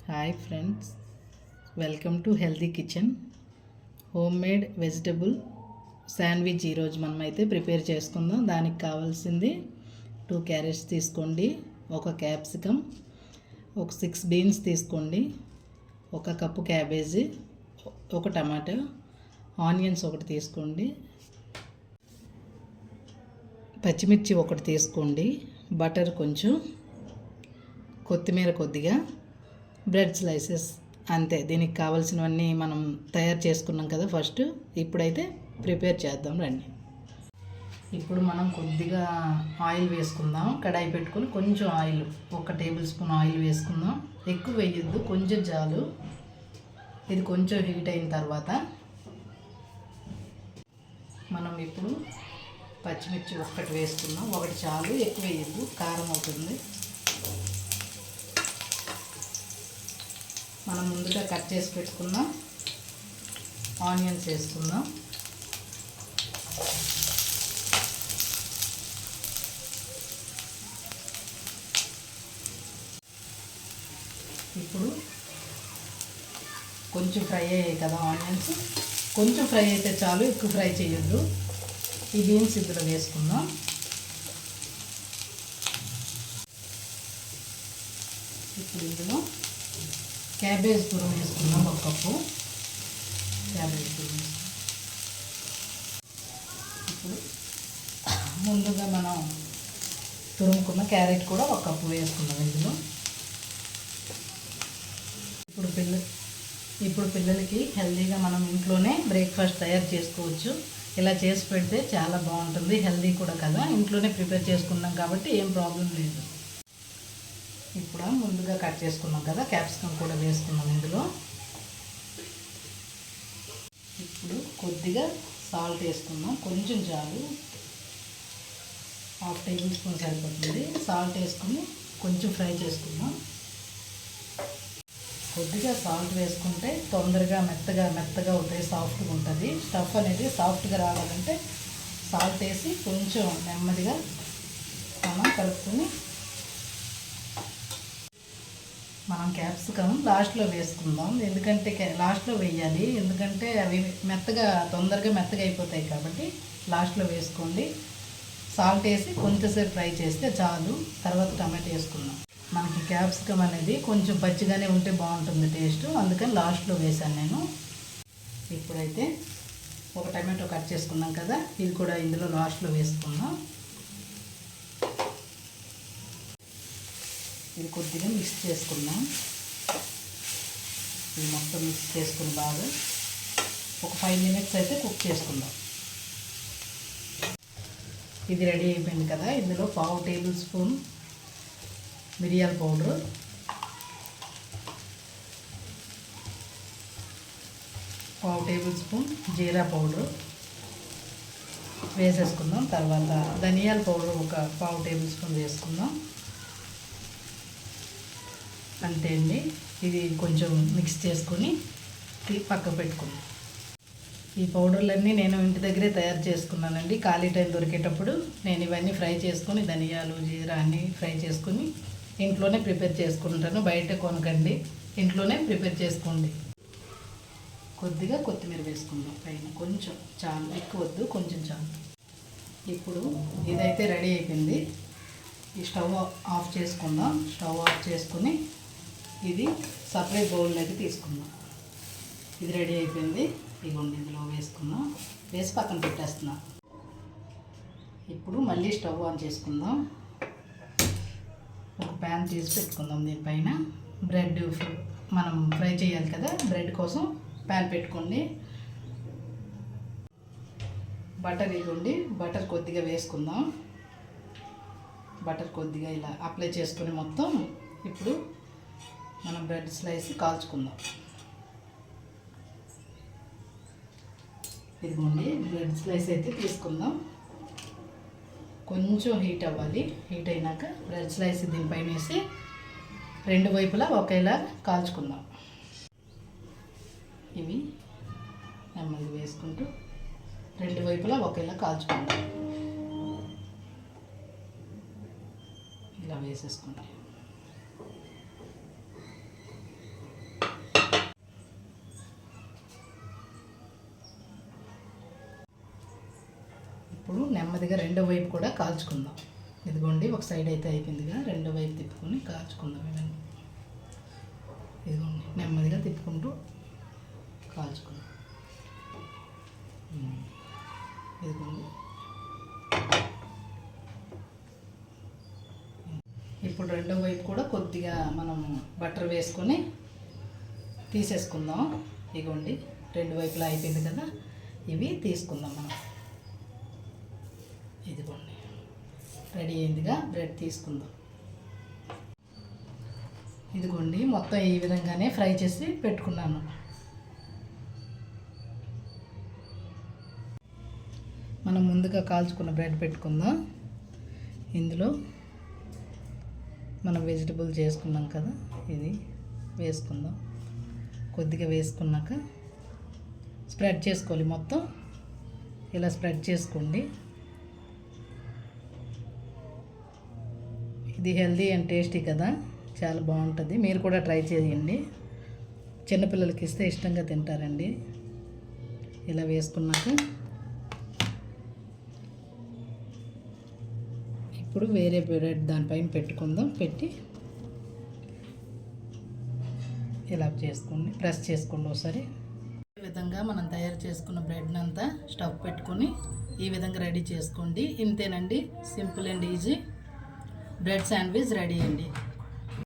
Hi friends, welcome to healthy kitchen. Home made vegetable sandwich ఈరోజు మనం అయితే prepare చేసుకుందాం. దానికి కావాల్సింది 2 క్యారెట్స్ తీసుకోండి, 1 క్యాప్సికమ్, ఒక 6 బీన్స్ తీసుకోండి, 1 కప్పు క్యాబేజీ, 1 టమాటా, ఆనియన్స్ 1 తీసుకోండి, పచ్చిమిర్చి 1 తీసుకోండి, బటర్ కొంచెం, కొత్తిమీర కొద్దిగా, బ్రెడ్ స్లైసెస్ అంతే. దీనికి కావాల్సినవన్నీ మనం తయారు చేసుకున్నాం కదా ఫస్ట్. ఇప్పుడైతే ప్రిపేర్ చేద్దాం రండి. ఇప్పుడు మనం కొద్దిగా ఆయిల్ వేసుకుందాం. కడాయి పెట్టుకొని కొంచెం ఆయిల్, 1 టేబుల్ స్పూన్ ఆయిల్ వేసుకుందాం. ఎక్కువ వేయొద్దు, కొంచెం చాలు. ఇది కొంచెం హీట్ అయిన తర్వాత మనం ఇప్పుడు పచ్చిమిర్చి 1 వేసుకుందాం. 1 చాలు, ఎక్కువ వేయద్దు, కారం అవుతుంది. మనం ముందుగా కట్ చేసి పెట్టుకుందాం ఆనియన్స్ వేసుకుందాం. ఇప్పుడు కొంచెం ఫ్రై అయ్యాయి కదా ఆనియన్స్, కొంచెం ఫ్రై అయితే చాలు, ఎక్కువ ఫ్రై చేయొద్దు. ఈ బీన్స్ ఇందులో వేసుకుందాం. ఇప్పుడు ఇందులో క్యాబేజ్ తురుము వేసుకుందాం. 1 కప్పు క్యాబేజ్ తురుము. ఇప్పుడు ముందుగా మనం తురుముకున్న క్యారెట్ కూడా 1 కప్పు వేసుకుందాం ఇందులో. ఇప్పుడు పిల్లలకి హెల్తీగా మనం ఇంట్లోనే బ్రేక్ఫాస్ట్ తయారు చేసుకోవచ్చు. ఇలా చేసి పెడితే చాలా బాగుంటుంది, హెల్తీ కూడా కదా. ఇంట్లోనే ప్రిపేర్ చేసుకున్నాం కాబట్టి ఏం ప్రాబ్లం లేదు. ఇప్పుడు ముందుగా కట్ చేసుకున్నాం కదా క్యాప్సికమ్ కూడా వేసుకున్నాం ఇందులో. ఇప్పుడు కొద్దిగా సాల్ట్ వేసుకుందాం, కొంచెం చాలు, 1/2 టేబుల్ స్పూన్ సరిపోతుంది. సాల్ట్ వేసుకుని కొంచెం ఫ్రై చేసుకుందాం. కొద్దిగా సాల్ట్ వేసుకుంటే తొందరగా మెత్తగా అవుతాయి, సాఫ్ట్గా ఉంటుంది. స్టఫ్ అనేది సాఫ్ట్గా రావాలంటే సాల్ట్ వేసి కొంచెం నెమ్మదిగా మనం కలుపుకొని, మనం క్యాప్సికమ్ లాస్ట్లో వేసుకుందాం. ఎందుకంటే లాస్ట్లో వేయాలి, ఎందుకంటే అవి తొందరగా మెత్తగా అయిపోతాయి కాబట్టి లాస్ట్లో వేసుకోండి. సాల్ట్ వేసి కొంచెంసేపు ఫ్రై చేస్తే చాలు. తర్వాత టమాటా వేసుకుందాం. మనకి క్యాప్సికమ్ అనేది కొంచెం పచ్చిగానే ఉంటే బాగుంటుంది టేస్ట్, అందుకని లాస్ట్లో వేసాను నేను. ఇప్పుడైతే 1 టమాటో కట్ చేసుకున్నాం కదా, ఇది కూడా ఇందులో లాస్ట్లో వేసుకుందాం. ఇది కొద్దిగా మిక్స్ చేసుకుందాం. ఇది మొత్తం మిక్స్ చేసుకుని బాగా ఒక 5 మినిట్స్ అయితే కుక్ చేసుకుందాం. ఇది రెడీ అయిపోయింది కదా. ఇందులో 1/2 టేబుల్ స్పూన్ మిరియాల పౌడరు, 1/2 టేబుల్ స్పూన్ జీరా పౌడరు వేసేసుకుందాం. తర్వాత ధనియాల పౌడర్ 1/2 టేబుల్ స్పూన్ వేసుకుందాం. అంతే అండి. ఇది కొంచెం మిక్స్ చేసుకొని పక్కకు పెట్టుకుందాం. ఈ పౌడర్లన్నీ నేను ఇంటి దగ్గరే తయారు చేసుకున్నానండి. ఖాళీ టైం దొరికేటప్పుడు నేను ఇవన్నీ ఫ్రై చేసుకొని, ధనియాలు జీరా అన్నీ ఫ్రై చేసుకొని ఇంట్లోనే ప్రిపేర్ చేసుకుంటాను. బయట కొనకండి, ఇంట్లోనే ప్రిపేర్ చేసుకోండి. కొద్దిగా కొత్తిమీర వేసుకుందాం పైన, కొంచెం చాలు, ఎక్కువ వద్దు, కొంచెం చాలు. ఇప్పుడు ఇదైతే రెడీ అయిపోయింది. ఈ స్టవ్ ఆఫ్ చేసుకుందాం. స్టవ్ ఆఫ్ చేసుకొని ఇది సపరేట్ బౌల్లోకి తీసుకుందాం. ఇది రెడీ అయిపోయింది. ఇదిగోండి, ఇందులో వేసుకుందాం. వేసి పక్కన పెట్టేస్తున్నాం. ఇప్పుడు మళ్ళీ స్టవ్ ఆన్ చేసుకుందాం. ఒక ప్యాన్ తీసి పెట్టుకుందాం. దీనిపైన బ్రెడ్ మనం ఫ్రై చేయాలి కదా, బ్రెడ్ కోసం ప్యాన్ పెట్టుకోండి. బటర్ ఇవ్వండి, బటర్ కొద్దిగా వేసుకుందాం. బటర్ కొద్దిగా ఇలా అప్లై చేసుకొని మొత్తం ఇప్పుడు మనం బ్రెడ్ స్లైస్ కాల్చుకుందాం. ఇదిగోండి, బ్రెడ్ స్లైస్ అయితే తీసుకుందాం. కొంచెం హీట్ అవ్వాలి. హీట్ అయినాక బ్రెడ్ స్లైస్ దీనిపైన వేసి 2 వైపులా ఒకేలా కాల్చుకుందాం. ఇవి నెమ్మదిగా వేసుకుంటూ 2 వైపులా ఒకేలా కాల్చుకుందాం. ఇలా వేసేసుకుంటాం. నెమ్మదిగా రెండో వైపు కూడా కాల్చుకుందాం. ఇదిగోండి ఒక సైడ్ అయితే అయిపోయిందిగా, రెండో వైపు తిప్పుకొని కాల్చుకుందాం. ఇవన్నీ ఇదిగోండి నెమ్మదిగా తిప్పుకుంటూ కాల్చుకుందాం. ఇదిగోండి ఇప్పుడు రెండో వైపు కూడా కొద్దిగా మనం బటర్ వేసుకొని తీసేసుకుందాం. ఇదిగోండి రెండు వైపులా అయిపోయింది కదా, ఇవి తీసుకుందాం మనం. ఇదిగోండి రెడీ అయిందిగా, బ్రెడ్ తీసుకుందాం. ఇదిగోండి మొత్తం ఈ విధంగానే ఫ్రై చేసి పెట్టుకున్నాను. మనం ముందుగా కాల్చుకున్న బ్రెడ్ పెట్టుకుందాం. ఇందులో మనం వెజిటబుల్ చేసుకున్నాం కదా, ఇది వేసుకుందాం. కొద్దిగా వేసుకున్నాక స్ప్రెడ్ చేసుకోవాలి. మొత్తం ఇలా స్ప్రెడ్ చేసుకోండి. ఇది హెల్దీ అండ్ టేస్టీ కదా, చాలా బాగుంటుంది. మీరు కూడా ట్రై చేయండి. చిన్నపిల్లలకి ఇస్తే ఇష్టంగా తింటారండి. ఇలా వేసుకున్నాక ఇప్పుడు వేరే బ్రెడ్ దానిపైన పెట్టుకుందాం. పెట్టి ఇలా చేసుకోండి, ప్రెస్ చేసుకోండి ఒకసారి. ఈ విధంగా మనం తయారు చేసుకున్న బ్రెడ్ని అంతా స్టవ్ పెట్టుకొని ఈ విధంగా రెడీ చేసుకోండి. ఇంతేనండి, simple and easy bread sandwich ready అండి.